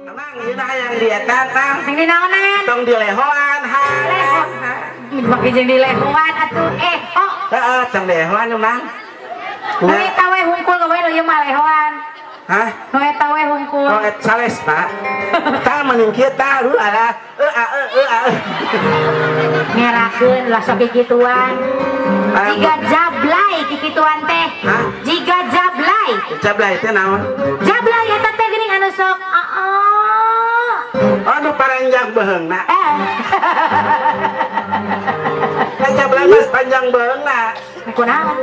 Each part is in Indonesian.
Emang dina yang dietan tang. Yang dinaonan. Tong dilehoan ha. Makin jadi lehoan atuh. Oh. Heeh, tong dilehoan emang. Nu eta we hungkul gawe nu ieu mah lehoan. Hah? Nu eta we hungkul. Oh, et sales, Pak. Tah meuning kieu tah lu ala Ngerakeun lah sok kikituan. Jiga jablay kikituan teh. Hah? Jiga jablay. Jablay teh naon? Jablay eta teh geuning anu sok Oh, nu paranjang beheungna. Jablay mas panjang beheungna. Kunaon?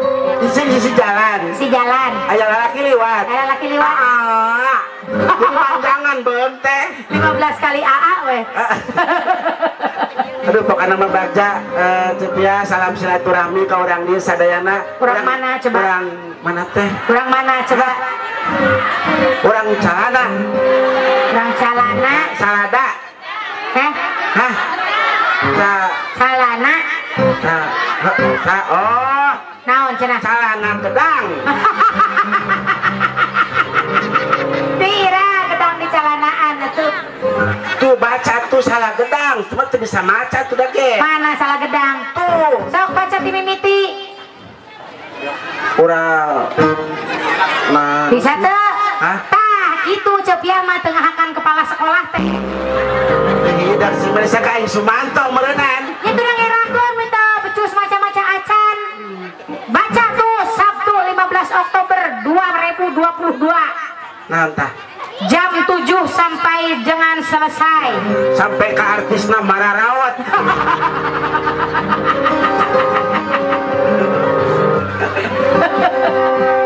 Isi jalan. Si jalan. Aya lalaki liwat. Ada laki liwat. Jadi panjangan beheung teh. 15 kali AA weh. Aduh pokoknya mah bagja cepia salam silaturahmi ka urang dieu sadayana. Urang mana coba? Urang mana teh? Urang mana coba? Urang Calana. Urang Calana. Salada. Hah? Salana. Oh. Naon cenah? Calana gedang. Tira gedang di calanaan atuh. Tuh baca tuh salah gedang, cuma tuh bisa maca tuh dage. Mana salah gedang? Tuh. Sok baca di mimiti. Urang. Nah. Bisa tuh? Hah? Tah, gitu cepia mah tengahakan kepala sekolah teh. Hidak si Malaysia ka aing Sumanto meureunnan. Nya teu ngerakeun minta becus maca-maca acan. Baca tuh Sabtu 15 Oktober 2022. Nah entah. Jam 7 sampai dengan selesai. Sampai ke artisna Mararawat.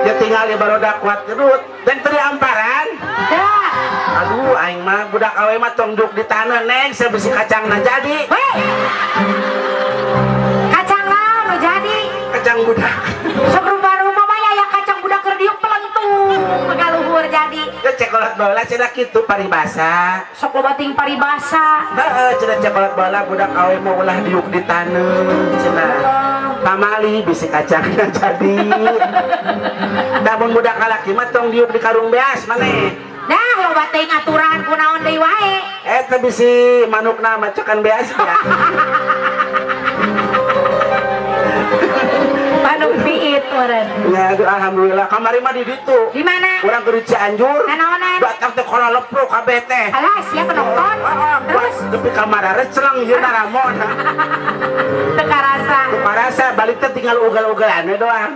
Ya tinggal di baroda kuat gerut dan teri amparan. Dah. Aduh aing mah budak awe mah tong duk di tanah neng sebesi kacangna jadi. Weh. Kacang naon nu jadi? Kacang budak. Sok rumah-rumah mah aya kacang budak keur diuk pelentung ngaluhur jadi. Ya cekolat bola cenah kitu paribasa. Sok loba ting paribasa. Heeh cenah cekolat bola budak awe mah ulah diuk di tanah cenah. Pamali bisi kacangna jadi. Namun budak laki mah tong diuk di karung beas maneh. Dah loba teuing aturan kunaon deui wae. Eta bisi manukna macokan beas ya. Manuk piit meureun. Ya aduh alhamdulillah kamari mah di ditu. Di mana? Urang keur Cianjur. Nanaonan? Batak teh kola leprok kabeh teh. Alas ya penonton. Terus Tapi kamar receleng ieu naramon. teu karasa. Parasa balik teh tinggal ugal-ugalan doang.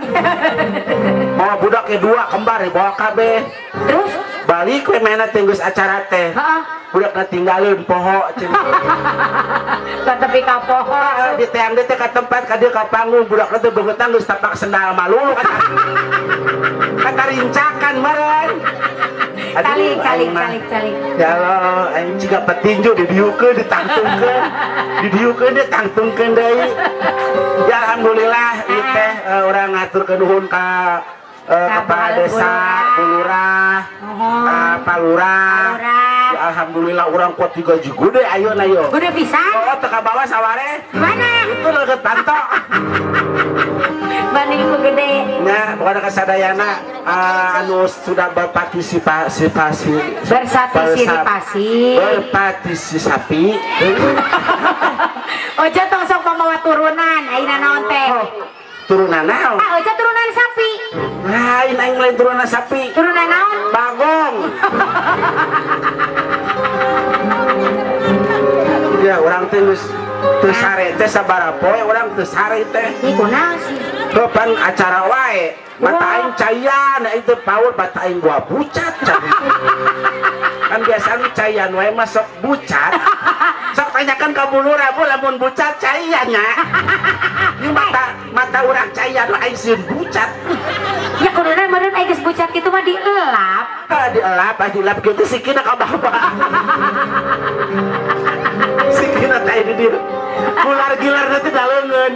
Bawa budak ke dua kembar bawa kabeh. Terus Balik we mana tenggeus acara teh. heeh. Budakna tinggalin poho cenah. Tepi ka poho. Di teang teh ka tempat ka dieu ka panggung budakna teh beungeutang geus tapak sendal malulu kata rincakan meureun. Calik. Ya Allah, aing ciga petinju didieukeun ditangtungkeun deui. Ya alhamdulillah ieu teh urang ngaturkeun nuhun ka kepala desa, Bulurah, Pak Lurah. Ya alhamdulillah urang kuat digaji gede ayeuna yo. Gede pisan? Oh, teu ka bawah saware. Mana? Itu leukeut panto. Banding ku gede. Nya pokona kasadayana anu sudah berpartisipasi Oja tong sok pamawa turunan ayeuna naon teh? turunan naon? Oja turunan sapi. Lain aing lain turunan sapi. Turunan naon? Bagong. Ya orang teh geus teu sare teh sabaraha poe urang teu sare teh. Ih kunaon sih? Kapan acara wae mata aing cayan itu paur mata aing gua bucat kan biasanya cayan wae mah sok bucat sok tanyakan ka Bulurah bu lamun bucat cayannya ini mata urang cayan wae aing sieun bucat ya kuduna meureun aing geus bucat kitu mah dielap dielap kitu sikina ka bawah sikina teh di dieu gilar nanti daleungeun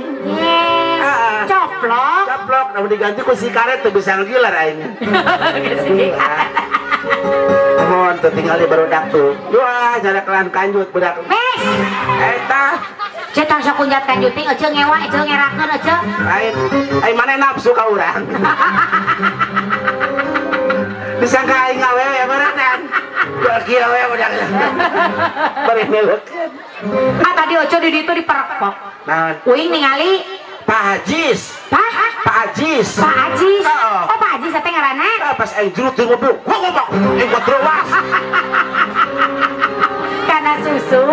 coplok namun diganti ku si karet tuh bisa ngilar aingnya mohon tuh tinggal di barudak tuh wah jarak kelan kanjut budak eta Cetak sok kunjatkan juting aja ngewa aja ngerakeun aja. Ai mana nafsu ka urang. Disangka aing awewe beneran. Bagi awewe udah. Bari melek. Ah tadi ojo di ditu diperpok. Naon? Uing ningali Pak Hajis. Pak Ajis. Pak Ajis. Oh, Pak Ajis teh ngaranna? Pas aing jurut di mobil, gua ngomong, gua teruas. Karena susu.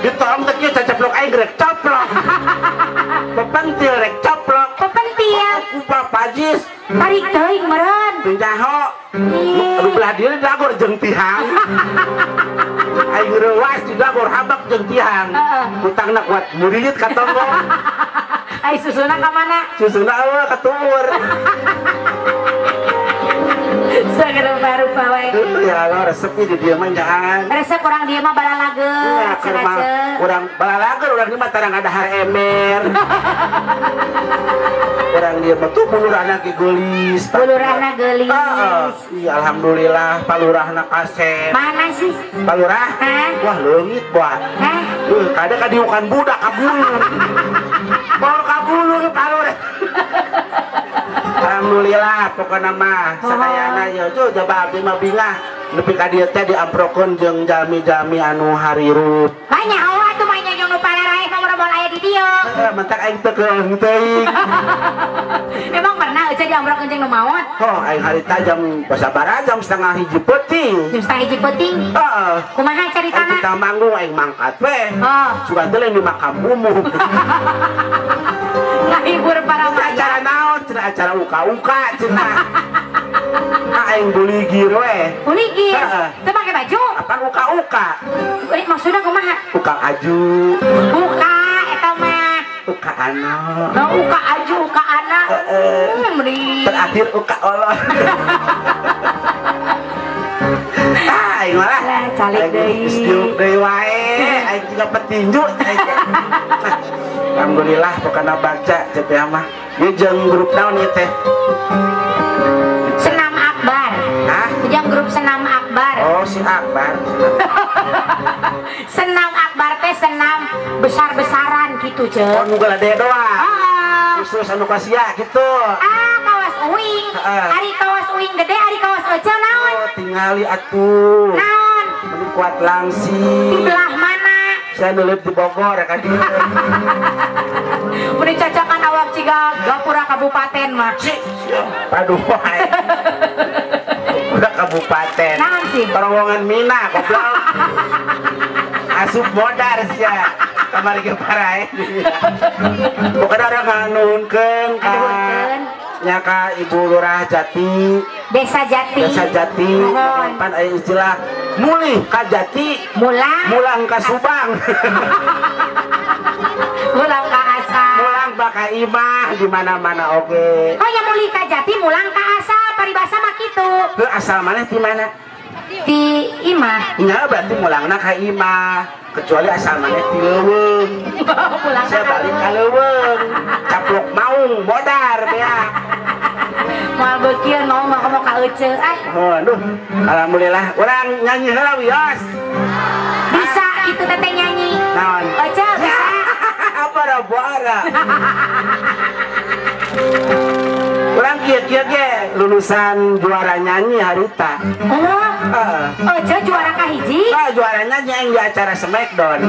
Ditolong teh kieu caceplok aing rek coplok. Pepentil rek coplok. Pepentil. Aku Pak Ajis. Tarik teuing meureun. Pindaho. Anu belah diri dagor jeung tihang. Aing reuas di dagor habak jeung tihang. Utangna kuat murid ka tonggo. Ai susuna ka mana? Susuna eueuh ka tuur. Segera rupa-rupa we. Ya lo resep di dieu mah jangan. Resep orang dia mah balalageun. Urang balalageun urang ieu mah tarang ada har emer. Urang dia mah tuh bulurahna ge geulis. Bulurahna geulis. Iya alhamdulillah palurahna kasep. Mana sih? Palurah? Wah leungit buat. Kada kadiukan budak kabulur. Baru kabulur palurah. Alhamdulillah pokoknya mah sadayana ya coba abdi mah bingah nepi ka dieu teh diamprokeun jeung jami-jami anu harirup. Banyak atuh mah nya jeung nu pararae pamrobol aya di dieu. Mentak aing teu keung teuing. Memang pernah eueuh diamprokeun jeung nu maot. Oh aing harita jam sabaraha jam 1:30 peuting. Jam 1:30 peuting. Heeh. Kumaha caritana? Kita manggung aing mangkat we. Oh. Sugan teh di makam umum. Ngahibur para mayat. Acara naon? Cenah acara uka-uka cenah. Aing buligir we. Buligir? Teu make baju? Apaan uka-uka? Maksudnya kumaha? Uka aju. Buka eta mah. Uka anak. No, uka aju, uka anak. Terakhir uka Allah. Aing malah. Calik deui. Diuk deui wae. Aing juga petinju. Alhamdulillah pokoknya baca cepet mah. Ieu jeung grup naon ieu teh? Senam Akbar. Hah? Jeung grup Senam Akbar. Oh, si Akbar. Senam Akbar teh senam besar-besaran gitu, Ce. Oh, nu gede doang. Khusus anu kasia gitu. Kawas uing. Ari kawas uing gede, ari kawas ece naon? Oh, tingali atuh. Naon? Meni kuat langsing. Di belah mana? Saya nulis di Bogor ka dieu. Meni cacakan awak ciga Gapura Kabupaten mah. Aduh wae. Udah kabupaten. Naon sih? Terowongan Mina goblok. Asup modar sia. Kamari ge parae. Pokoknya orang nganuhunkeun ka nya ka Ibu Lurah Jati. Desa Jati. Desa Jati. Pan aya istilah mulih ka Jati. Mulang ka Subang. Mulang ka Asa. Mulang baka imah di mana-mana oge. Oh ya mulih ka Jati, mulang ka Asa, paribasa mah kitu. Teu asal maneh di mana? Di imah. Nya berarti mulangna ka imah. Kecuali asal maneh di leuweung. Saya balik ka leuweung. Caplok maung modar beak. Moal beukieu mau ka ece. Aduh, alhamdulillah urang nyanyi heula wios. Bisa kitu teteh nyanyi. Naon? Ece bisa. Bara-bara. Urang kieu-kieu ge lulusan juara nyanyi harita. Ece juara kahiji? Juara nyanyi yang di acara Smackdown.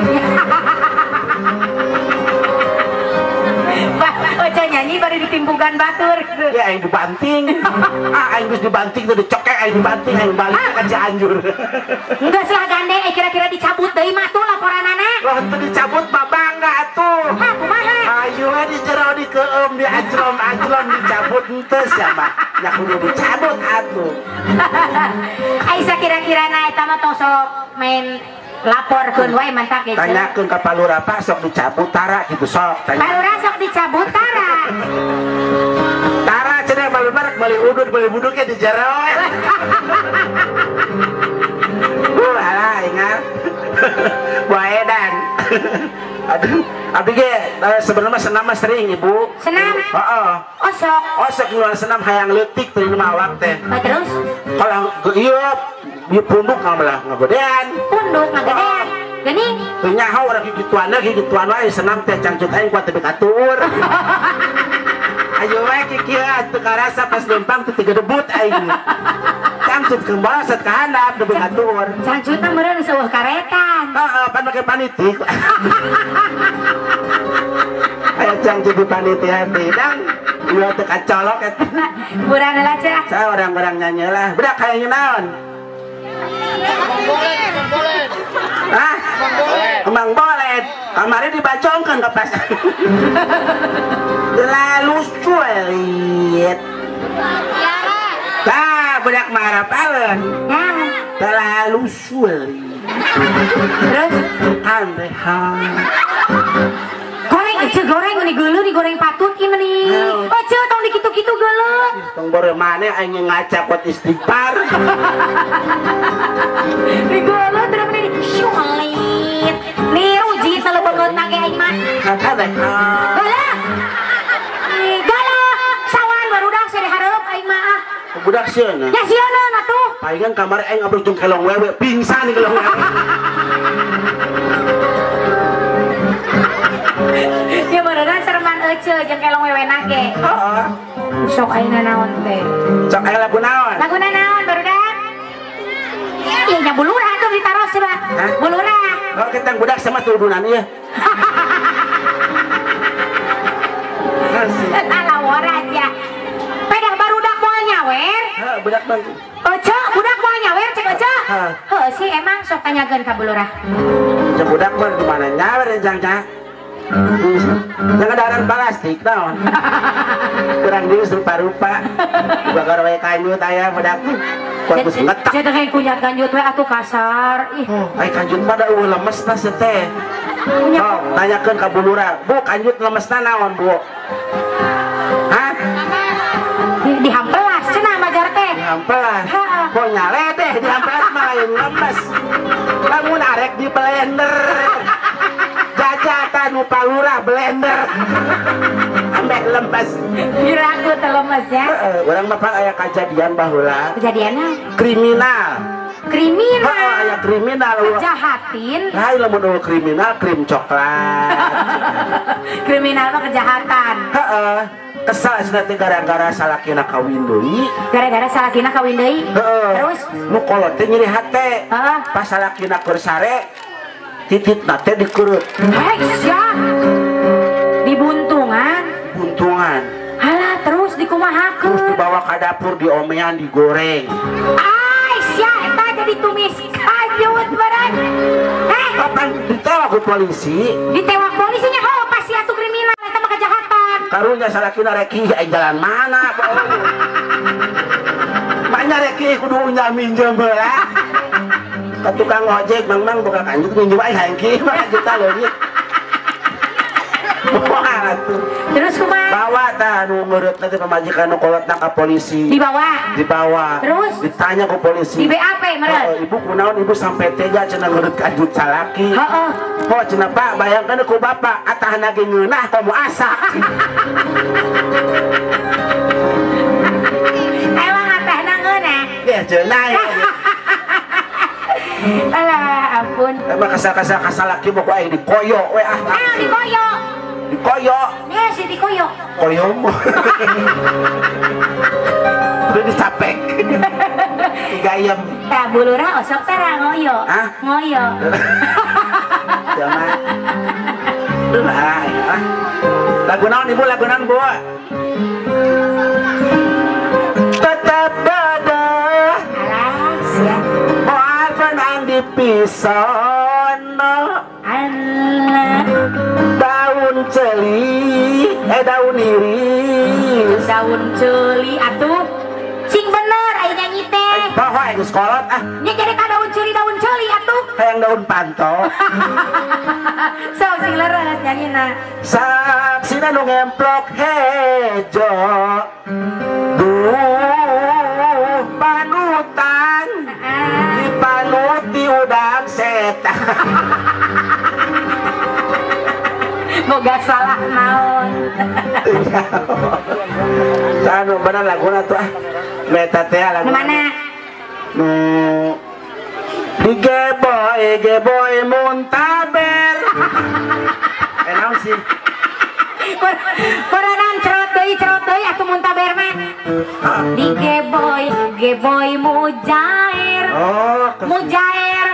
Ece nyanyi baru ditimbugan batur. Ya aing dibanting. Aing geus dibanting teh dicokek aing dibanting aing balik ka Cianjur. Enggak salah gandeng kira-kira dicabut deui mah tuh laporanana. Loh teu dicabut mah bangga atuh. Kumaha? Ayo di jero di keum di ajlom dicabut henteu sia mah. Nya kudu dicabut atuh. Aisa kira-kira na eta mah tong sok main laporkeun wae mantak ge. Tanyakeun ka Palura Pak sok dicabut tara kitu sok tanya. Palura sok dicabut tara. Tara cenah Palura beli udud beli buduknya di jero. Alah ingat. Wae dan. Aduh, abdi ge sebenarnya senam mah sering Ibu. Senam? Heeh. Osok. Osok nu senam hayang leutik teh mah awak teh. Terus? Kalau ieu di punduk malah ngagodean. Punduk ngagodean. Gening. Teu nyaho urang gigituan wae senam teh cangcut aing kuat teu katur. Ayo wae kieu atuh karasa pas lempang teu gedebut aing. Cangcut kembali set ka handap teu katur. Cangcut mah meureun seueuh karetan. Heeh, pan make panitik. Aya cangcut di panitia tidang. Ieu teu kacolok eta. Urang heula cah. Saya orang-orang nyanyi lah. Budak kayaknya naon? Hah? Kembang bolet. Kemarin dibacongkan ke pas. Lalu sulit. Nah, budak marah palen. Terlalu sulit. Terus? Anrehan. Goreng, ece goreng ini geuleuh digoreng patut ieu meni. Ece tong dikitu-kitu geuleuh. Tong bore maneh aing ngaca kuat istighfar. Digeuleuh terus meni syulit. Niru jit leubeungeutna ge aing mah. Geuleuh. Geuleuh. Sawan barudak sere hareup aing mah. Budak sieun. Ya sieun atuh. Palingan kamar aing abruk jeung kelong wewe pingsan di kelong wewe. Ya beneran serman ece jeung kelong wewena ge. Heeh. Sok ayeuna naon teh? Sok aya lagu naon? Laguna naon barudak? Iya nya bulurah tuh ditaros coba. Bulurah. Oh kita budak sama turunan ieu. Ala waras ya. Pedah barudak moal nyawer. Heeh, budak bang. Ece, budak moal nyawer cek ece. Heuh sih emang sok tanyakeun ka bulurah. Cek budak mah di mana nyawer jang-jang. Jangan daran plastik naon. Kurang deui rupa-rupa. Bakar wae kanjut aya budak. Kuat ngetak. Jadi kayak kunyat kanjut we atuh kasar. Ih, ai kanjut mah da lemesna se teh. Oh, tanyakeun ka bulurah. Bu, kanjut lemesna naon, Bu? Hah? Dihampelas cenah majar teh. Dihampelas. Kok nyale deh dihampelas mah lain lemes. Lamun arek di blender. Jajatan upah lurah blender. Ambek lemes. Diraku teh lemes ya. Urang mah pan aya kajadian baheula. Kejadianna Kriminal. kriminal. Aya kriminal. Jahatin. Hai lamun eueuh kriminal krim coklat. Kriminal mah kejahatan. Heeh. Kesal cenah teh gara-gara salakina kawin deui. Gara-gara salakina kawin deui. Terus nu kolot teh nyeri hate. Pas salakina keur sare tititna teh dikurut. Sia. Dibuntungan. Buntungan. Halah terus dikumahakeun. Terus dibawa ka dapur diomean digoreng. Ai sia eta jadi tumis kajut barang. Kapan ditewak ku polisi? Ditewak polisinya oh pasti atuh kriminal eta mah kejahatan. Karunya salakina reki jalan mana? Maknya reki kudu minjem lah. Ka tukang ojek mang buka kanjut minjem aing hangki mah juta leungit. Terus kumaha? Bawa tah nu ngeureutna teh pamajikan nu kolotna ka polisi. Dibawa. Terus ditanya ku polisi. Di BAP meureun. Ibu kunaon ibu sampai tega cenah ngeureut kanjut salaki. Heeh. Oh cenah Pak bayangkeun ku bapak atahna ge ngeunah komo asa. Emang atahna ngeunah? Ya cenah ya. Alah ampun. Emang kasar-kasar kasalaki mah ku aing dikoyo we ah. Dikoyo. Dikoyo. Ya si dikoyo. Koyo mah. Udah dicapek. Gayam. Tah bulurah osok teh ngoyo. Hah? Ngoyo. Jangan. Duh ah. Lagu naon Ibu? Lagu naon Bu? Tetap ada. Alah sia. Moal penang dipisono. Allah. Daun celi, daun iris. Daun celi atuh. Sing bener aya nyanyi teh. Poho geus kolot ah. Nya jadi ka daun celi atuh. Hayang daun panto. Sok sing leres nyanyina. Saksina nu ngemplok hejo. Duh panutan. Dipanuti udang setan. Boga salah naon. Anu bener laguna tuh ah. Meta teh lagu. Mana? Digeboy geboy muntaber. Naon sih? Peranan cerot deui atuh muntaber mah. Di geboy mujair. Oh, mujair.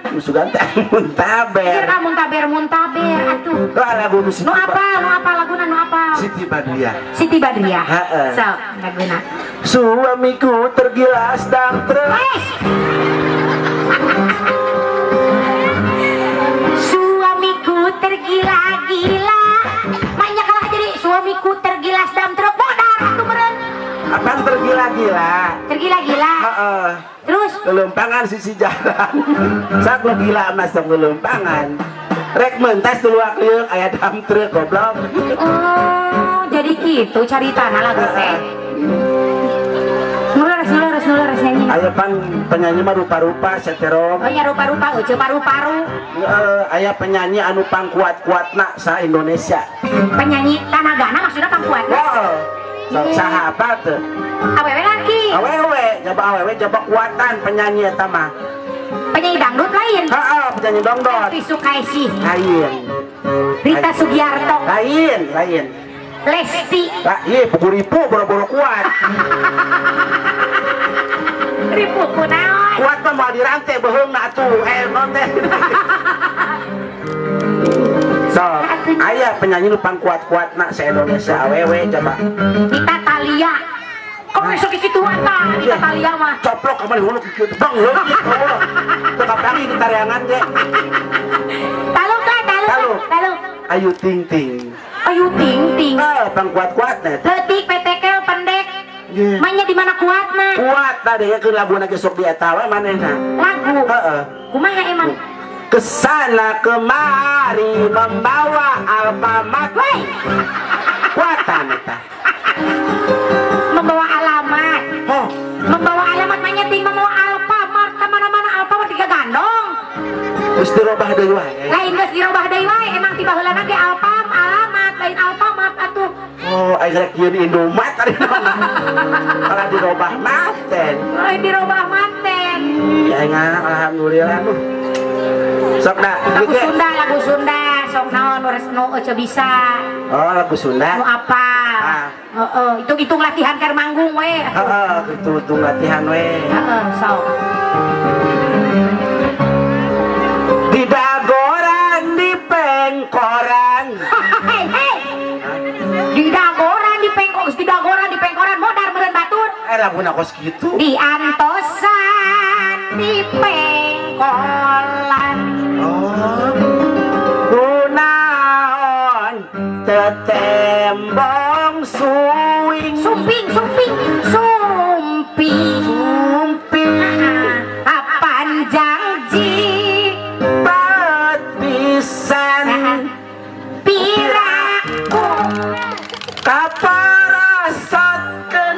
Musugan teh muntaber. Kira muntaber atuh. Lagu nu Nu apa laguna nu apa? Siti Badriah. Siti Badriah. Heeh. So, laguna. Suamiku tergilas dan Suamiku tergila-gila. Banyak kalah jadi suamiku tergilas dalam truk modar atuh meureun. Apaan tergila-gila? Tergila-gila. Heeh. Terus Gelumpangan sisi jalan. Sak lu gila masuk gelumpangan. Rek mentas tuluak liuk aya dalam truk goblok. oh, jadi gitu caritana lagu teh. Nuleres nyanyi. Aya pan penyanyi mah rupa-rupa setero. Oh nya rupa-rupa eueuh paru-paru. Aya penyanyi anu pangkuat-kuatna sa Indonesia. Penyanyi tanagana maksudna pangkuatna. Wow. Sok saha apa teu? Awewe laki. Awewe, jaba kuatan penyanyi eta mah. Penyanyi dangdut lain. Heeh, penyanyi dangdut. Elvi Sukaesih. Lain. Rita Sugiarto. Lain. Lesti. Lah, ieu pugu-ripu boro-boro kuat. Ribu kunaon. Kuat mah moal dirante beheungna atuh. Non teh. So, aya penyanyi nu pangkuat-kuatna sa Indonesia awewe coba. Nita Talia. Kok besok kitu eta Nita Talia mah. Coplok ka mah hulu kitu. Bang, hulu kitu. Teu kapangi di tariangan ge. Taluk. Ayu Ting Ting. Ayu Ting Ting. Pangkuat-kuatna. Leutik petekel pendek. Mainnya di mana kuatna? Kuat tadi ya ke labuan gesok di eta we manehna. Lagu. Heeh. Kumaha emang? Kesana kemari membawa Alfamart. Woi. Kuatan eta. Membawa alamat. Oh, Membawa alamat mainnya ting membawa Alfamart kemana-mana Alfamart tiga gandong. geus dirobah deui wae. Lain geus dirobah deui wae emang tiba heulana ge alamat lain Alfamart atuh. Oh, aya rek ieu Indomaret tadi nama. Kalau dirobah maten. Lain dirobah manten. Ya ngah alhamdulillah nu. Sok da, Lagu Sunda, sok naon nu ece bisa. Oh, lagu Sunda. Nu apa? Heeh, hitung latihan keur manggung we. Heeh, kitu latihan we. Heeh, sok. Di dagoran di pengkoran. Hei. Di dagoran di pengkoran modar meureun batur. Laguna kos kitu. Di antosan di pengkolan. Oh. Kunaon tetembong suing. Sumping. Apaan janji Bat pisan piraku kaparasatkeun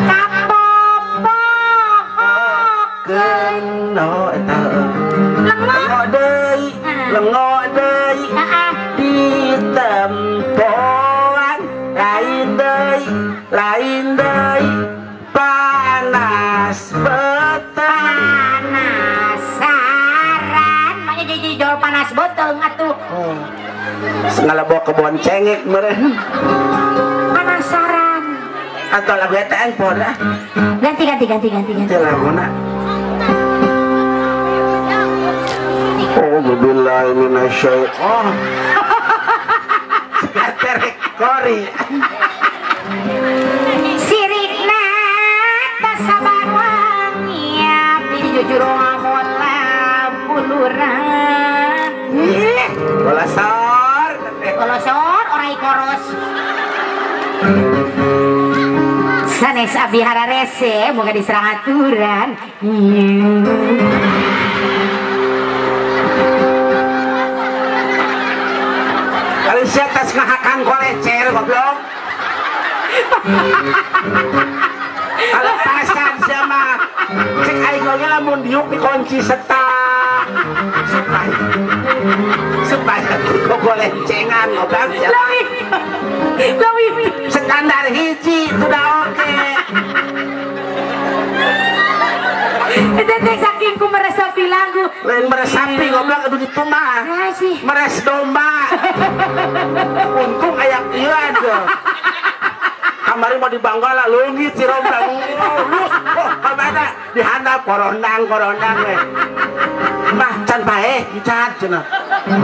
kapopohokeun oh eta lengo lengo deui di tempoan lain deui panas panasaran makanya jadi jol panas beteung atuh. Segala bawa kebon cengek meureun. Penasaran. Atau lagu eta engpon ah. Ganti. Teu laguna. Billahi minasyaiton. Terek kori. Sirikna tasabar wangia jujur amun labuluran. Kolosor orai koros. Sanes abdi hararese moga diserang aturan. Kali sia tas ngahakang kolecer goblok. Kalau pasan sama cek aing oge lamun diuk dikunci setak. Supaya kok golencengan obat ya. Lawih. Standar hiji sudah oke. Eta teh saking ku meresapi lagu Lain meres sapi goblok atuh ditu mah. Meres domba. Untung aya ieu aja. Kamari mau dibanggala leungit si Romla. Lus. Oh, kamana dihandap korondang we. Mah can bae dicat cenah.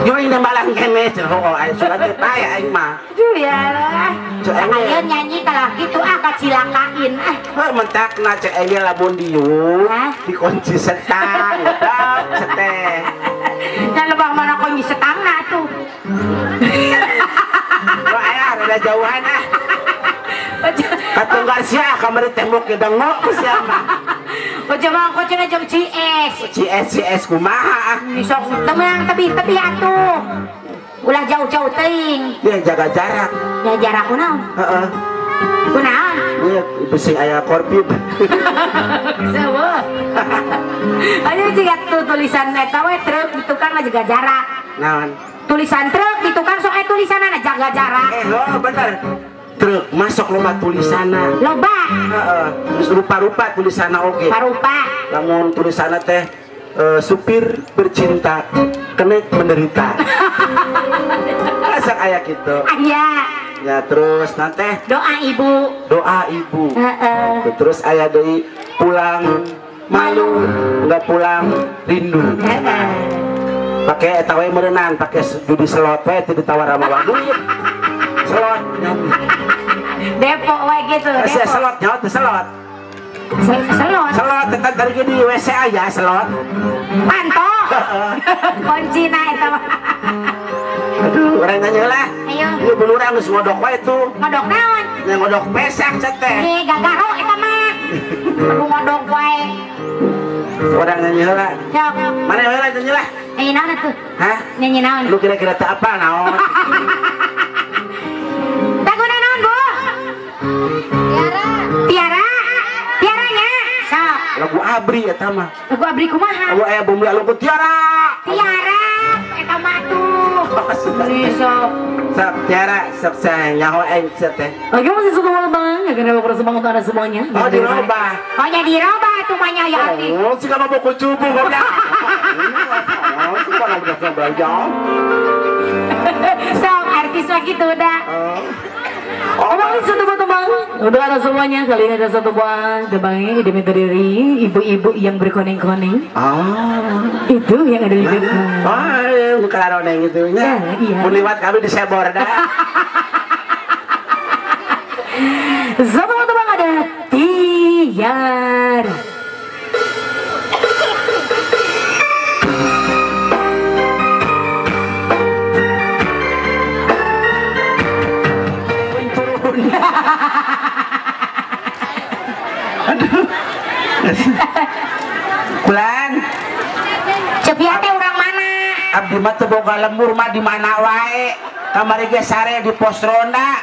Yo ini malang kene cenah. Oh, aya surat bae aing mah. Aduh ya lah. Ayo nyanyi kalau gitu kacilakain. Mentakna cek ini labun diu dikunci setang udah seteh dan lebang mana kunci setang na tuh wah ayah ada jauhan katong Garcia kamar tembok dengok siapa coba aku cina jam CS kumaha sok temen tepi atuh ulah jauh-jauh ting dia jaga jarak ya jarak kunaon kunaon iya besi ayah korbib sewa ayo jika tulisan eta we truk di tukang jaga jarak naon tulisan truk di tukang sok tulisanana jaga jarak oh bener truk masuk loba tulisanna loba terus rupa-rupa tulisanna oge rupa lamun tulisanna teh supir bercinta kenek menderita asak aya gitu aya ya terus nanti doa ibu terus aya deui pulang malu nggak pulang rindu pakai eta we meureunang pakai judi slot we teu ditawar sama duit slot depo we gitu depo slot nyaho teh slot tetap dari di WC aja slot manto kuncina eta aduh orang nanya lah ayo ini bulurang geus ngodok wae tuh ngodok naon yang ngodok pesak teh gagaro eta mah aku ngodok wae orang nanya lah sok mana wae lah nanya lah nyanyi naon atuh hah nyanyi naon lu kira-kira teu apa naon laguna naon bu tiaranya sok lagu abri eta mah lagu abri kumaha lagu aya bumi lagu tiara eta mah tuh sok Tiara, saya nyaho aing teh. Oke masih suka malam bang, ya kenapa persembahan untuk anda semuanya? Oh dirobah. Oh ya dirobah tuh banyak ya. Oh sih kamu mau kucubu goblok. Oh sih kamu udah belajar. Sok artis lagi tuh udah. Oh bang satu foto bang. Untuk anda semuanya kali ini ada satu buah tebangnya demi terdiri ibu-ibu yang berkoneng-koneng. Itu yang ada di depan. Bukan ada yang gitu nya. Iya. Mun liwat kami disebor dah. Satu foto bang ada Tiara. Aduh. Kulan. Cepiate orang mana? Abdi mah teu boga lembur mah di mana wae. Kamari ge sare di pos ronda.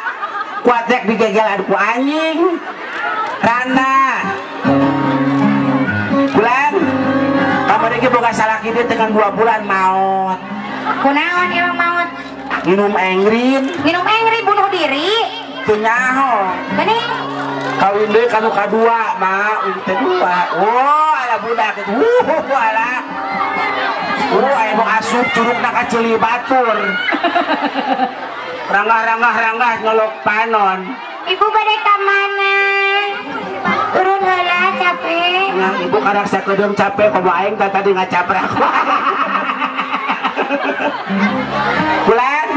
Kuatek digegelan ku anjing. Randa. Bulan. Kamari ge boga salaki dia dengan 2 bulan maot. Kunaon emang maut? Minum engrin. Minum engrin bunuh diri. Teu nyaho. Bening. Kawin deui kanu kadua mah teh 2. Oh, ala budak itu. Ala. Aya nu asup curugna ka ceuli batur. Ranggah nyolok panon. Ibu bade ka mana? Turun heula capek. Yang ibu kadang sakedeung capek komo aing tadi ngacaprak. Bulan.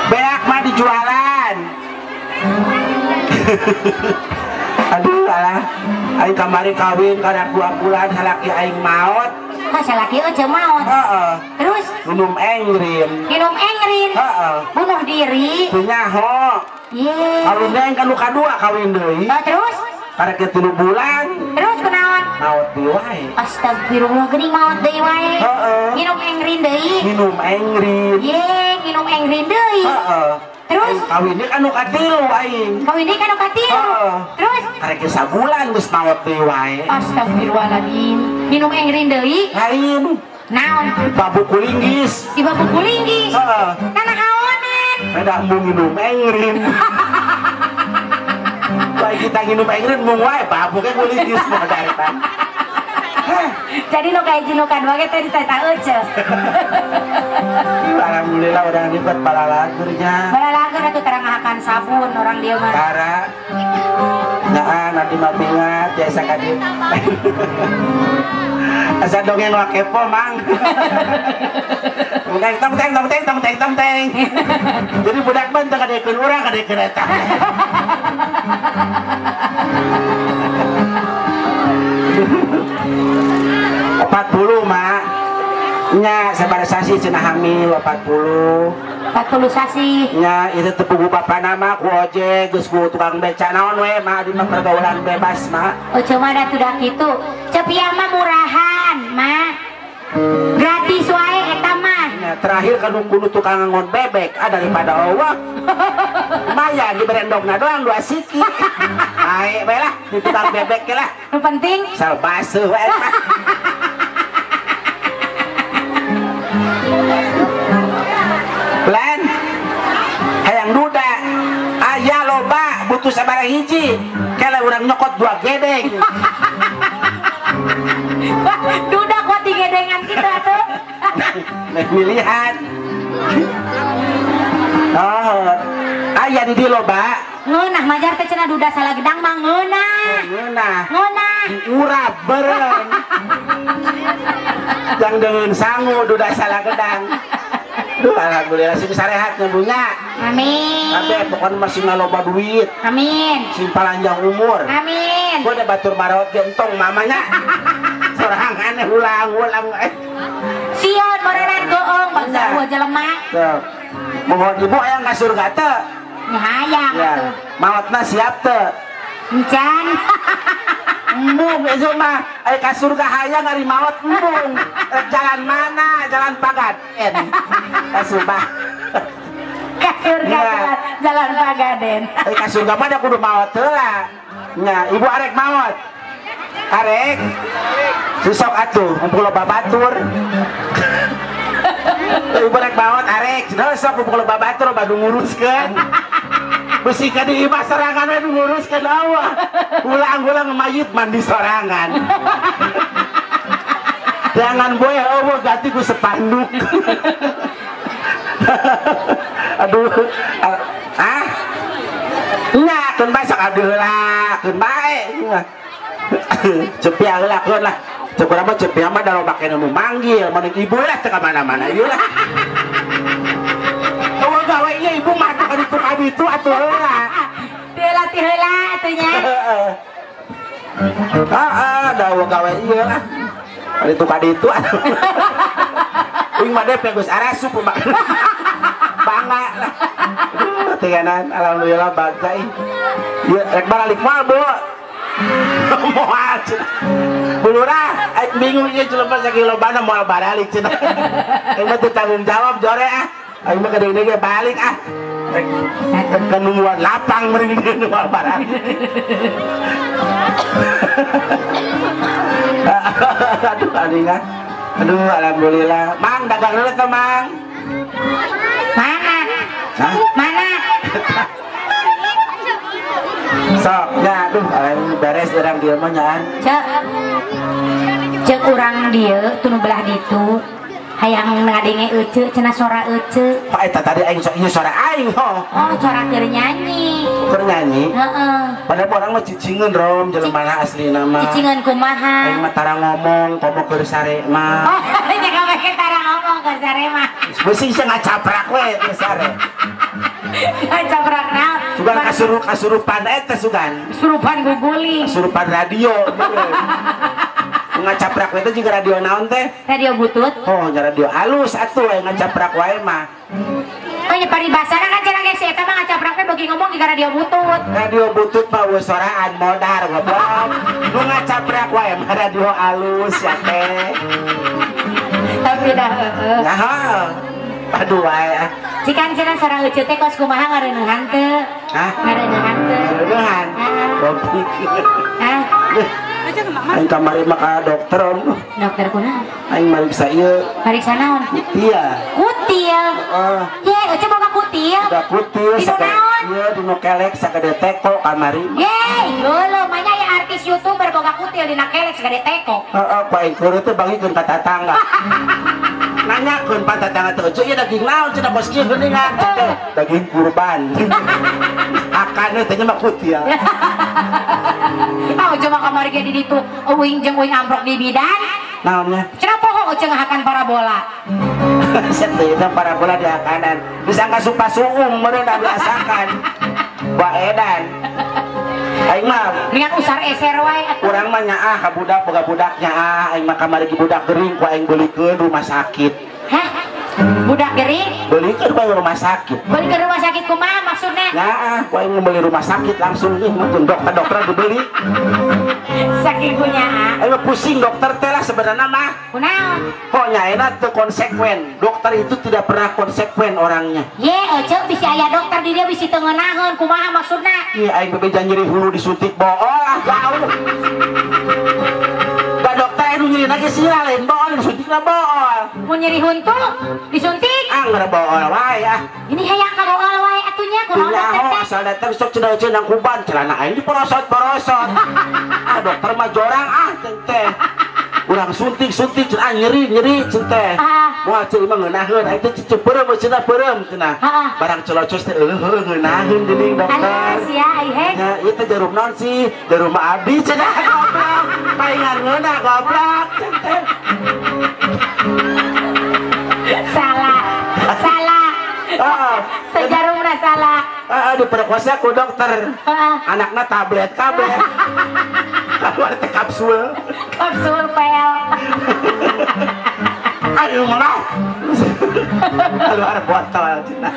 Beak mah dijualan. Aduh alah. Aing kamari kawin kada 2 bulan salaki aing maot. Masa laki aja maut. Terus minum engrin. Bunuh diri. Nyaho. Ye. Kawin deui kan luka 2 kawin deui. Terus Karek 3 bulan. Terus kunaon? Maot deui wae. Astagfirullah geuning maot deui wae. Minum engrin deui. Minum engrin. Ye, minum engrin deui. Terus kawin deui kan luka 3 aing. Kawin deui kan luka 3. Terus karek sabulan geus maot deui wae. Astagfirullahaladzim. Minum engrin deui. Lain. Naon? Babu kulinggis. Di babu kulinggis. Kana kaonan. Beda mung minum engrin. Baik kita minum engrin mung wae babu ke kulinggis mah daetan. Jadi nu kayak jinukan wae teh ditata euce. Alhamdulillah udah ribet balalagernya. Balalager atuh terang akan sabun orang dia mah. Para. Nah, nanti mah ingat biasa kadit. Asa dongeng wa kepo mang. Tong teng. Jadi budak mah teu kadekeun urang kadekeun eta. 40 mak nya sabar sasi cenah hamil 40 sasi nya itu tepugu bapak nama ku ojek geus ku tukang beca naon we mak di pergaulan bebas mak cuma ada tuh gitu cepiah mah murahan mak gratis wae eta mah nya terakhir kan kudu tukang ngon bebek daripada Allah lumayan di berendongna doang 2 siki ae bae lah di tukang bebek ge lah nu penting sal basuh we Plan hayang duda aya loba butuh sabaraha hiji kala urang nyokot 2 gedeng duda kuat di gedengan kita tuh pilihan oh aya di dieu loba ngeunah majar teh cenah duda salah gedang mah ngeunah urap beureum jang deungeun sangu duda salah gedang. Duh, alhamdulillah sih bisa rehat ngebunya. Amin. Tapi pokoknya masih ngaloba duit. Amin. Sing panjang umur. Amin. Gua udah batur marot gentong mamanya. Sorang aneh ulang. Sion morenan goong bangsa gua jelema. Tuh. Mohon ibu aya ka surga teu? Hayang atuh. Maotna siap teu? Encan. Embung itu mah ka surga hayang ari maot embung. Jalan mana? Jalan Pagaden. Kasubah. Ka surga jalan Pagaden. Ka surga mah da kudu maot heula. Nya, ibu arek maot. Arek. Susok atuh, ngumpul loba batur. Ibu arek maot arek, sok ngumpul loba batur badu nguruskeun. Besi ka di imah sorangan we nguruskeun Allah. Ulang-ulang mayit mandi sorangan. Jangan boy Allah ganti ku sepanduk. Aduh. Nya keun bae sok adeula, keun bae. Cepiah heula keun lah. Cepiah mah cepiah mah da loba kene nu manggil, mun ibu lah teu ka mana-mana ieu lah. Eueuh gawe ieu ibu mah teu kaditu atuh heula. Teu latih heula atuh nya. Da eueuh gawe ieu lah. Kaditu atuh. Uing mah depe geus arasup mah. Bangga lah. Tiganan alhamdulillah bagai. Ieu rek balik moal, Bu. Moal cenah. Bulurah, aing bingung ieu jelema sakilobana moal balik cenah. Aing mah teu tanggung jawab jore ah. Aing mah gede-gede ge balik ah. Rek nungguan lapang meureun dieu moal balik. Aduh aningan. Aduh alhamdulillah. Mang dagang dulu tuh Mang. Mana? Hah? Mana? Sok, ya aduh beres urang dieu mah nyaan. Cek urang dieu tunu belah ditu. Hayang ngadenge euceuk cenah sora euceuk. Pak eta tadi aing sok ieu suara aing ho. Oh, suara keur nyanyi. Keur nyanyi? Heeh. Padahal urang mah cicingeun rom jelema aslina mah. Cicingeun kumaha? Aing mah tara ngomong komo keur sare mah. Oh, nya make tara ngomong keur sare mah. Beusi sia ngacaprak we keur sare. Ngacaprak naon? Sugan kasurupan eta sugan. Surupan guguling. Kasurupan radio. Ngacaprak itu juga radio naon teh? Radio butut. Oh, nya radio halus atuh yang ngacaprak wae mah. Oh, nya paribasana kan cenah geus eta mah ngacaprak teh beuki ngomong juga radio butut. Radio butut mah weu soraan modar goblok. Nu ngacaprak wae mah radio halus ya teh. Tapi dah heeh. Ya ha. Aduh wae. Cikan cenah sareng euceuk teh kos kumaha ngareuneuhan teu? Hah? Ngareuneuhan teu. Ngareuneuhan. Kopi. Hah? Aing kamari mah ka dokter om. Dokter kunaon? Aing mariksa ieu. Mariksa naon? Iya. Kutil. Ye, euceuk boga kutil. Udah kutil Dinu naon? Ieu dinu kelek sakade teko kamari. Ye, leuleum mah nya artis YouTuber boga kutil. ya dina kelek segede teko. Ku aing keur teh bagikeun ka tatangga. Nanyakeun pan tatangga teh, "Cuy, daging naon cenah bos kieu geuningan?" Daging kurban. Akane teh mah kutia. Oh, cuma kamari ge di ditu euing jeung euing amprok di bidan. Naonnya? Cenah poho cenah akan parabola. Seteueuna parabola di akanan. Disangka supa suung meureun diasakan. Baedan. Aing mah dengan usar eser wae urang mah nyaah ka budak boga budak nyaah aing mah kamari ge budak gering ku aing beulikeun rumah sakit. Hah? Budak gering? Beulikeun ku rumah sakit. Beulikeun rumah sakit kumaha maksudna? Nyaah ku aing meuli rumah sakit langsung nih mun dokter dibeli. Saking kunyaah. Aing mah pusing dokter teh lah sebenarnya mah. Kunaon? Kok nyaena teu konsekuen. Dokter itu tidak pernah konsekuen orangnya. Ye, ece bisi aya dokter di dia bisi teu ngeunaheun kumaha maksudna? Iya aing bebeja nyeri hulu disuntik bool ah jauh. Da dokter anu nyeri lagi sira lain bool disuntikna bool. Mun nyeri huntu disuntik? Anggar bool wae ah. Ini hayang ka bool wae atunya kunaon dokter teh? Asal datang sok cenah-cenah kuban celana aing diporosot-porosot. Ah dokter mah jorang ah teh. Urang suntik nyeri teh. Moal ceu mah ngeunaheun aing teh ceupeureuh cenah peureum cenah. Barang colocos teh heueuh ngeunaheun geuning dokter. Alas ya he. Ya ieu teh jarum naon sih? Jarum abdi cenah goblok. Paingan ngeunah goblok. Salah. Sejarumna salah. Diperkosa ku dokter. Anakna tablet. Keluar teh kapsul. Kapsul pel. Ayo malah. Keluar botol cenah.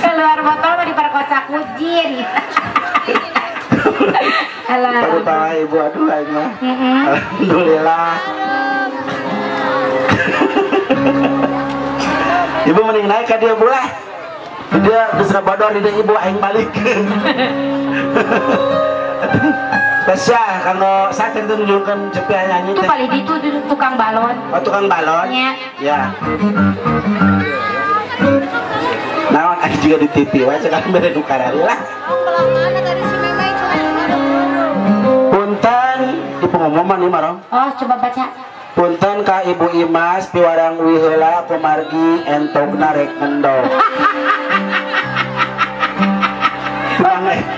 Keluar botol mah diperkosa kujin. Alah. Baru bawa ibu aduh aing mah. Alhamdulillah. Ibu mending naik ka dia bulah. Dia geus bodor di ibu aing balik. Tasya kanggo saten teh nunjukkeun cepi nyanyi teh. Itu kali di itu tukang balon. Oh, tukang balon? Ya. Naon aing juga di TV wae cekak mere nu karari lah. Punten di pengumuman nih Marong. Oh, coba baca. Punten ka Ibu Imas piwarang wiheula kumargi entogna rek ngendog.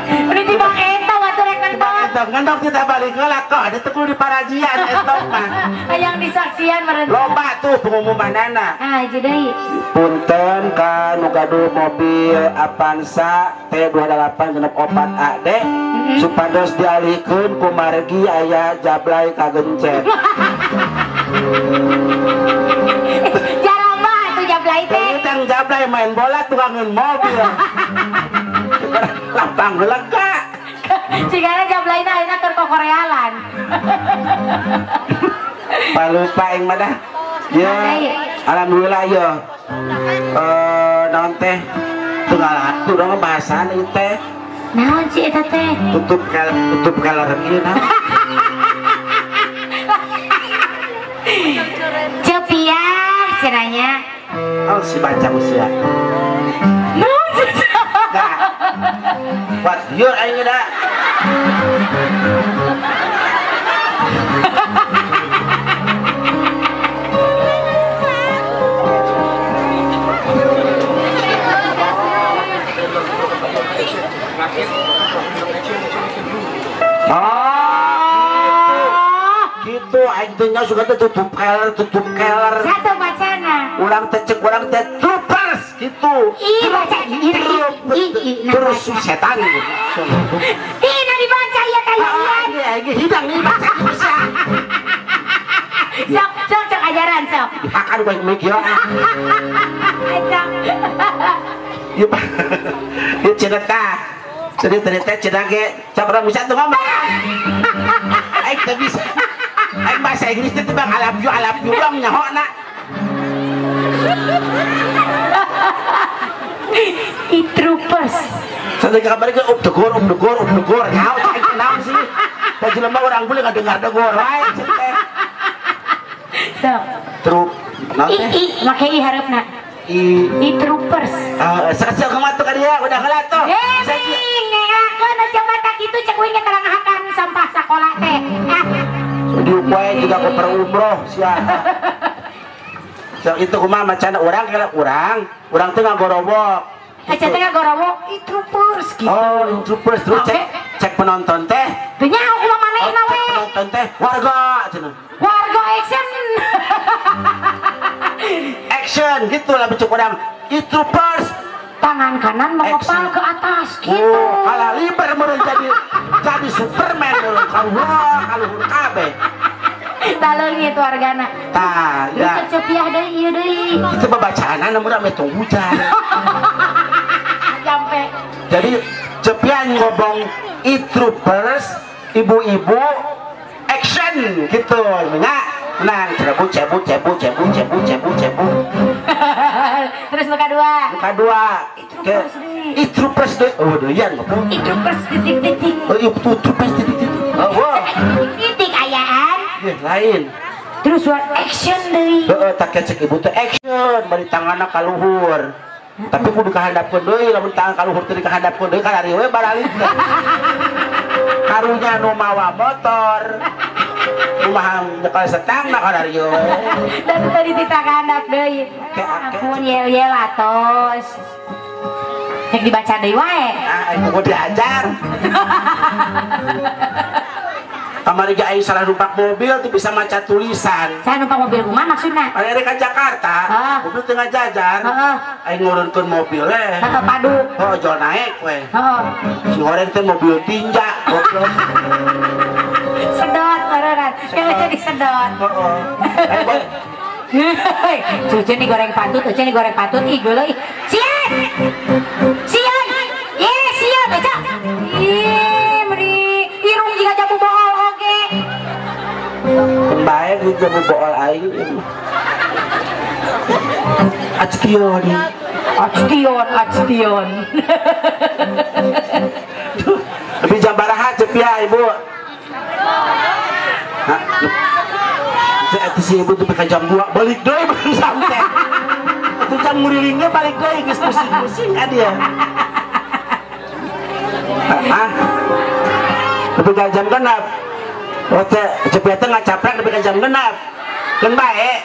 Ini di bang entong atuh rek ngendog. Ngendog kita balik heula kok ada tekul di parajian entog mah. Yang disaksian meureun. Loba tuh pengumumanana. Hiji deui. Punten ka nu gaduh mobil Avanza T2864AD supados dialihkeun ku margi aya jablay kagencet. Jarang banget tuh jablay teh. Tang jablay main bola tukangeun mobil. Lapang lega. Cigana jablayna ayeuna keur kokorealan. Palupa aing mah dah. Ya, alhamdulillah ya. Naon teh? Tunggal atuh dong bahasan ieu teh. Naon sih eta teh? Tutup kaler ieu nah. Cepiah cenanya. Oh si baca usia. Naon sih? Enggak. Buat yur aing da. Gitu aing teh nya suka tutup keler. Satu bacana. Ulang teh cek urang teh troopers gitu. Ih baca ih. Terus setan gitu. Ih na dibaca ya kalian. Iya, hidang nih baca bisa. Sok ajaran sok. Dihakan baik mikir. Ajak. Ieu Pak. Ieu cerita. Cerita ge cabra bisa tuh ngomong. Aing teh bisa. Aing bahasa Inggris teh bang alap you bang nyahona. Troopers. Sampai kabar ke up the gore. Naon sih? Da jelema urang boleh ngadengar degor wae teh. Sok. Trup. Naon teh? Make i hareupna. Troopers. Saksa kematu ka dia udah heula tuh. Nengakeun aja mata kitu cek we ngeterangahakan sampah sakola. sekolah teh. Di upaya juga ke perumroh siapa. So, itu kumaha macana orang kira orang teh ngagorowok. Aja teh ngagorowok introopers gitu. Oh, introopers terus cek penonton teh. Teu nyaho kumaha manehna we. Penonton teh warga cenah. Warga action. Action gitu lah becuk orang. Introopers Tangan kanan mengepal ke atas gitu. Oh, kalah liber meureun jadi Superman meureun kaluhur kabeh. Taleung itu wargana. Tah, ya. Cepiah deui ieu deui. Itu pembacaan namun rame tong hujan. Sampai. Jadi cepian ngobong e-troopers, ibu-ibu action gitu nya. Menang cebu. Terus luka dua. E-troopers deh. Oh, doyan ngobong. E-troopers titik. Oh, e-troopers titik. Oh, wow. Titik ayaan. Lain. Terus buat action deui. Heeh, tak cek ibu teh action bari tanganna ka luhur. Tapi kudu kahandapkeun deui, lamun tangan ka luhur teh dikahandapkeun deui kan ari we baralik. Karunya nu mawa motor. Kumaha nyekel setangna kan ari we. Dan tadi kita kahandap deui. Ampun yel-yel atos. Cek dibaca deui wae. Ah, ibu diajar. Kamari ge aing salah numpak mobil teu bisa maca tulisan. Saya numpak mobil kumaha maksudna? Aya ka Jakarta, mobil teu ngajajar. Aing ngurunkeun mobil padu. Oh, jual naik we. Si goreng teh mobil tinja, goblok. Sedot beneran. Kalau jadi sedot. Heeh. Cucu nih goreng patut, ih geuleuh. Sian. Ye, sian baca. Ih, meri irung jika jamu bohol oge. Kembae di jamu bool aing. Action. Lebih jam baraha cepia ibu. Hah? Si ibu tuh pakai jam 2 balik deui baru sampai. Itu jam ngurilingnya balik deui geus pusing-pusing kan dia. Hah? Lebih ka jam genap. Oh teh cepia teh ngacaprek lebih ka jam genap. Keun bae.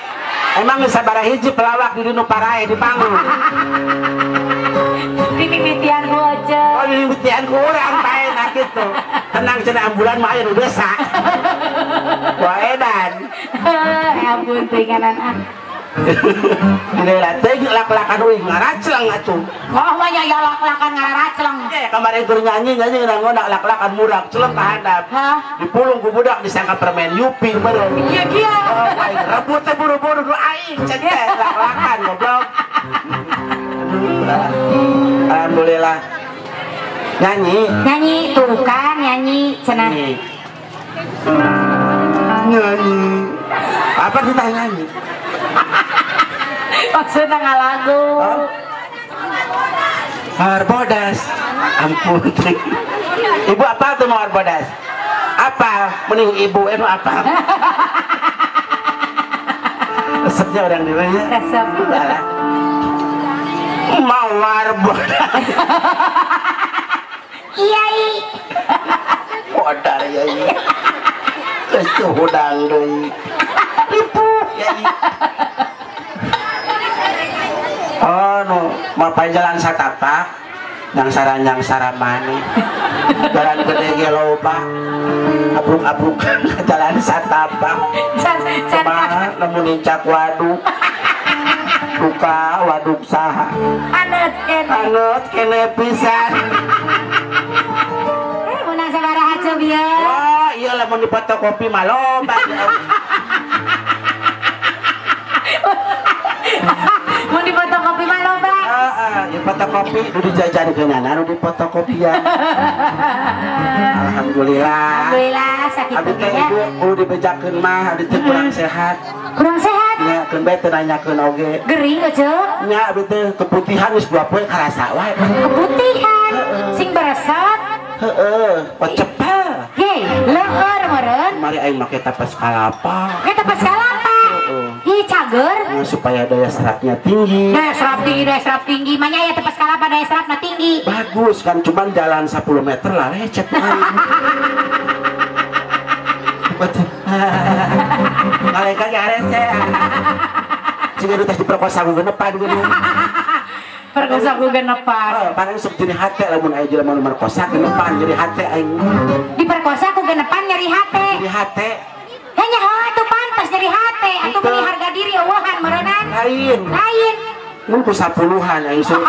Emang geus sabaraha hiji pelawak di nu parae di panggung. Mimitian ku aja. Oh, mimitian ku urang bae nah kitu. Tenang cenah ambulan mah aya nu desa. Wah edan. Ampun teuinganan ah. Dina teh lak-lakan uing ngaracleng atuh. Oh mah ya lak-lakan ngaracleng. Kemarin keur nyanyi ngondak lak-lakan murag celeng ka handap. Dipulung ku budak disangka permen Yupi beureum. Iya. Oh, aing rebut teh buru-buru du aing cek teh lak-lakan goblok. Alhamdulillah. Nyanyi tuh kan nyanyi cenah. Nyanyi. Apa kita nyanyi? Maksudnya ngalagu. Harbodas. Ampun. Ibu apa tuh mau harbodas? Apa? Mending ibu enu apa? Resepnya orang dulu ya. Resep. Mau harbodas. Iya. Bodar ya ini. Kestu hudang deui. Ibu ya ini. Oh no, mapai jalan satapak yang saramane. Jalan gede ge loba. Abruk-abruk jalan satapak. Kumaha lamun incak waduk. Buka waduk saha. Anut kene pisan. Menang sabaraha cob ya. Wah, iya lamun di fotokopi mah loba. Mun di fotokopi mah loba. Ya fotokopi nu dijajankeunana anu di fotokopian. Alhamdulillah sakit abdi teh ibu kudu dibejakeun mah abdi teh kurang sehat. Nya keun bae teu nanyakeun oge. Gering eceuk. Nya abdi teh keputihan geus 2 poe karasa wae. Keputihan. Sing beresat. Heeh, pocepel. Ye, leueur meureun. Mari aing make tapas kalapa. Tapas kalapa. Ih cager. Supaya daya serapnya tinggi. Daya serap tinggi. Manya ya tapas kalapa daya serapna tinggi. Bagus kan, cuman jalan 10 meter lah lecet. Ngaleka gares ya. Jika udah diperkosa gue genepan gini. Perkosa gue genepan. Paling sok jadi hati lamun aya jelema nu merkosa genepan jadi hati aing. Diperkosa ku genepan nyeri hati. Jadi hati. Hanya atuh pantas nyeri hati. Atuh beli harga diri eueuhan meureunnan. Lain. Mun ku 10-an aing sok.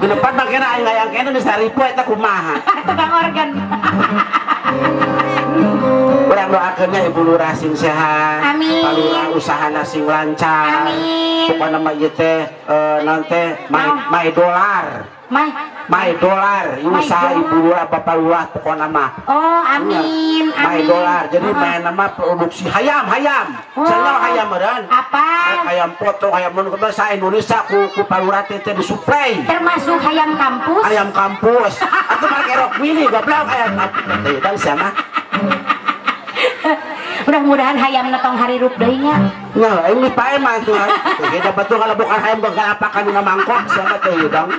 Genepan makena aing hayang kene geus 1000 eta kumaha. Tukang organ. Urang doakeunnya Ibu Lurah sing sehat. Amin. Palurah usahana sing lancar. Amin. Pokona mah ieu teh naon teh my dollar. My dollar, usaha Ibu Lurah Bapak Lurah pokona mah. Oh, amin. My dollar. Jadi main nama produksi hayam. Senyawa hayam meureun. Apa? Hayam foto, hayam mun sa Indonesia ku Palurah teh disuplai. Termasuk hayam kampus. Ayam kampus. Atuh make rok mini goblok ayam kampus teh dan sama. Mudah-mudahan hayam netong hari rup deui nya. Nya, ini pae mah tuh. Kita betul kalau bukan hayam bukan apa kan dina mangkok sama teh hidang.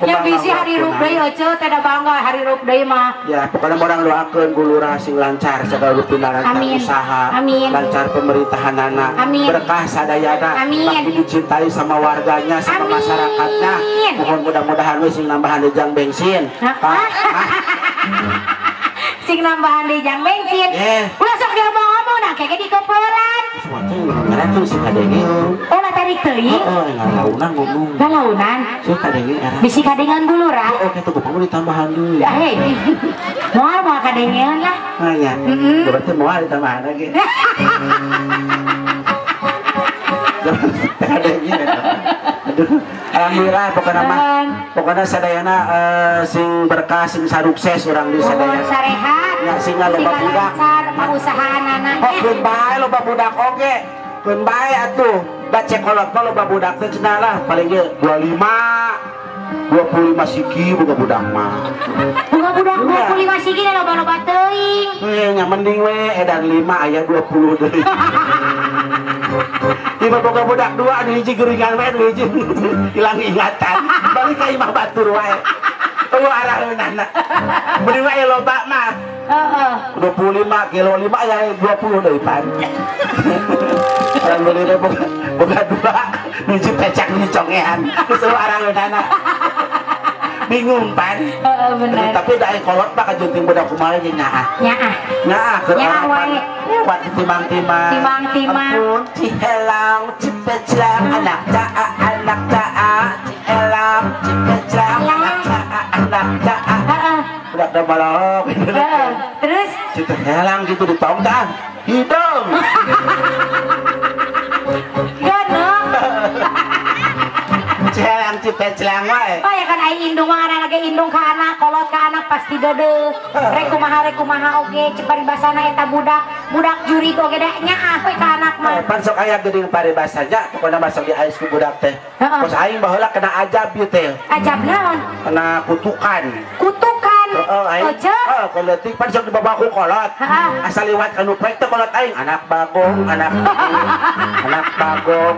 Yang bisi hari rup deui oce teh da bangga hari rup deui mah. Ya, pokoknya orang doakeun Bu Lurah sing lancar segala pinarahan usaha. Amin. Lancar pemerintahanana. Berkah sadayana. Makin dicintai sama warganya sama masyarakatnya. Mohon mudah-mudahan we sing nambahan dejang bensin. Sing nambahan dejang bensin. Ulah sok diomong-omong nah kayak di kopelan. Suatu ngaran tuh si kadenge. Oh, lah tadi teuing. Ngalaunan ngomong. Ngalaunan. Si kadenge era. Bisi kadengan Bu Lurah. Oke tuh kamu ditambahan dulu. Moal kadengan lah. Ya. Berarti moal ditambahan lagi. Aduh, alhamdulillah pokoknya sadayana sing berkah sing sarukses orang di sadayana. Sarehat. Ya sing loba budak. Pengusahaan anak. Keun bae loba budak oge. Keun bae atuh. Da cekolot mah loba budak teh cenah lah paling ge 25 siki boga budak mah. Boga budak 25 siki da loba-loba teuing. Nya mending we edan 5 aya 20 deui. Ima boga budak 2 anu hiji geuringan we anu hiji hilang ingatan. Balik ka imah batur wae. Tuh araheunana. Beli wae loba mah. Heeh. 25 kilo 5 aya 20 deui pan. Alhamdulillah boga 2 hiji pecak di congean. Geus araheunana. Bingung pan. Bener. Tapi da kolot mah kajunting budak kumaha jeung nyaah. Nyaah keur wae. Buat timang-timang. Ampun cihelang cipeclang anak daa cihelang cipeclang anak daa. Budak da balok. Terus cihelang gitu ditong dah. Hidung. Ganong. Cihelang cipeclang wae. Oh ya kan ai indung mah anak indung ka anak kolot ka anak pasti deudeuh. Rek kumaha oge ceuk paribasana eta budak juri oge da nyaah we ka anak mah. Pan sok aya geuning paribasanya pokona masuk di ais ku budak teh. Pos aing baheula kena ajab ieu teh. Ajab naon? Kena kutukan. Oce? Koleutik pan sok dibabaku kolot. Asal liwat kanu pek teh kolot aing anak bagong,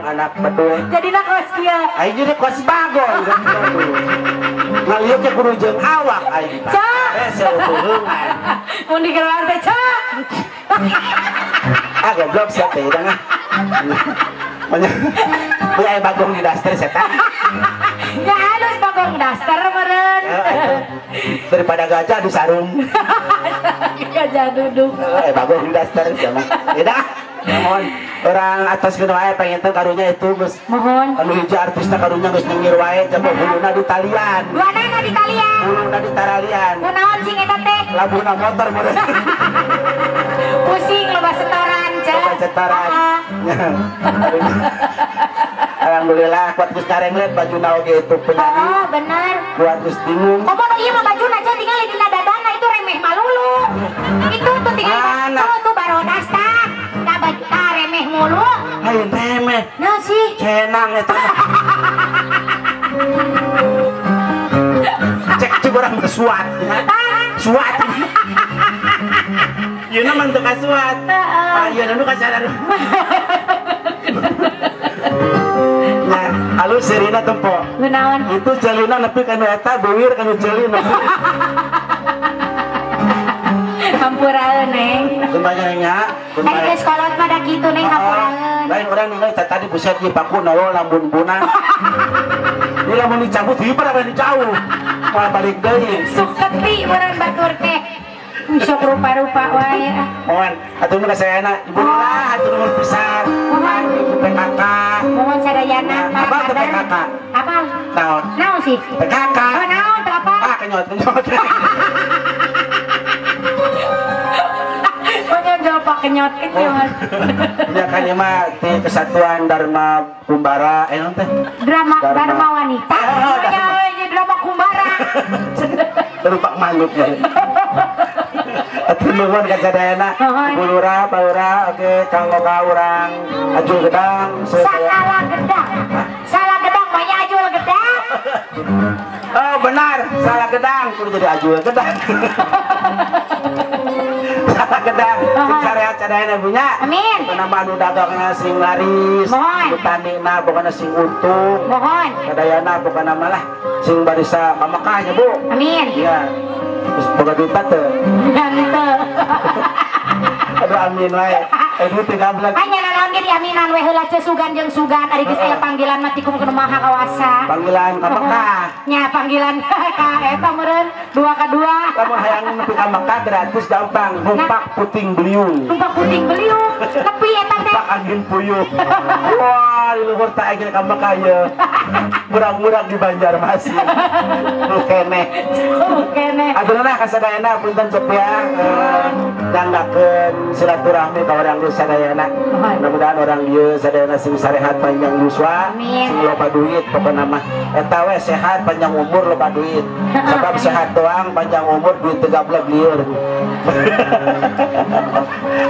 anak bedul. Jadi na kos kieu. Aing jadi kos bagong. Ngalieu ke kudu jeung awak aing. Seueuheungan. Mun digeroan teh, Cak. Goblok sia teh dah. Aya bagong di daster setan. Ya halus bagong daster meureun. Daripada gajah di sarung. Gajah duduk. Bagong di daster sama. Dah. Mohon orang atas kena wae pengen teh karunya itu geus. Mohon. Anu hiji artisna karunya geus nyengir wae coba huluna di talian. Duanana di talian. Huluna di taralian. Kunaon sing eta teh? Labuna motor meureun. Pusing loba setoran, Cak. Loba setoran. Alhamdulillah kuat geus ngarenglet bajuna oge itu penyanyi. Oh, bener. Kuat geus bingung. Komo ieu mah bajuna Cak tinggal di dadana itu remeh malulu. Itu tuh tinggal tuh barodas tah. Da remeh mulu. Hayu remeh. Naon sih? Cenang eta. Cek urang bersuat. Suat. Ieu na mah teu kasuat. Ieu nu kasadar. Nah, alus serina tempo. Kunaon? Itu celina nepi kana eta beuwir kana celina. Hampuraeun neng. Kumaha nya? Tadi geus kolot pada kitu neng hampuraeun. Lain urang ningali tadi buset ieu paku nolol lamun bunang. Ieu lamun dicabut hieu pada jauh. Moal balik deui. Suketi urang batur teh. Sok rupa-rupa wae. Mohon atuh nu kasayana ibu lah atuh nuhun pisan. Mohon PKK. mohon sadayana. Apa tuh PKK? Apa? Naon? Naon sih? PKK. Oh naon teu apa? Ah kenyot. Menyodol pak kenyot. Ya kan ieu mah teh Kesatuan Dharma Kumbara naon teh? Dharma wanita. Oh, Ya drama kumbara. Rupak manuk ya. Atuh nuhun ka sadayana. Ibu Lurah, Pak Lurah, oke Kang Loka urang Ajul Gedang. Salah gedang. Salah gedang banyak ajul gedang. Oh benar, salah gedang. Kudu jadi Ajul Gedang. Salah gedang. Sing sarehat sadayana punya. Amin. Penambah nu dagangna sing laris. Mohon. Nu tanina pokona sing untung. Mohon. Sadayana pokona malah sing barisa ka Mekah nya, Bu. Amin. Iya. Terus boga duit teh. Henteu. Aduh amin wae. Duit 13. Hanya nanaon ge diaminan we heula teh sugan jeung sugan ari geus aya panggilan mah tikum ke maha kawasa. Panggilan ka Mekah. Nya panggilan ka eta meureun 2 ka 2. Lamun hayang nepi ka Mekah gratis gampang. Numpak puting beliung. Numpak puting beliung. Nepi eta teh. Numpak angin puyuh. Wah, di luhur teh aya ka Mekah ye. Murag-murag di Banjarmasin. Nu keneh. Kene. Aturna ka sadayana punten cepya dangdakeun silaturahmi ka urang di sadayana. Mudah-mudahan orang ieu sadayana sing sarehat panjang yuswa, Amin. sing loba duit pokona mah eta we sehat panjang umur loba duit. Sebab sehat doang panjang umur duit teu gablek lieur.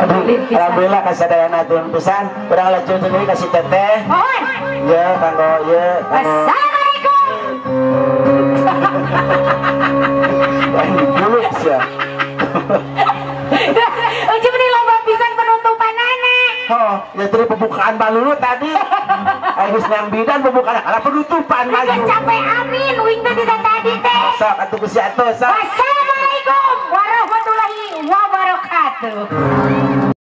Aduh, alhamdulillah ka sadayana tuh pisan. Urang lanjut deui ka si Teteh. Mohon. Ye kanggo ye kanggo Assalamualaikum. Wah, dulu ya. Uji meni loba pisan penutupanana. Oh, ya tadi pembukaan balulu tadi. Agus nang bidan pembukaan ala penutupan Geus maju. capek amin uing teh tadi teh. Sok atuh ku si atuh sok. Wassalamualaikum warahmatullahi wabarakatuh.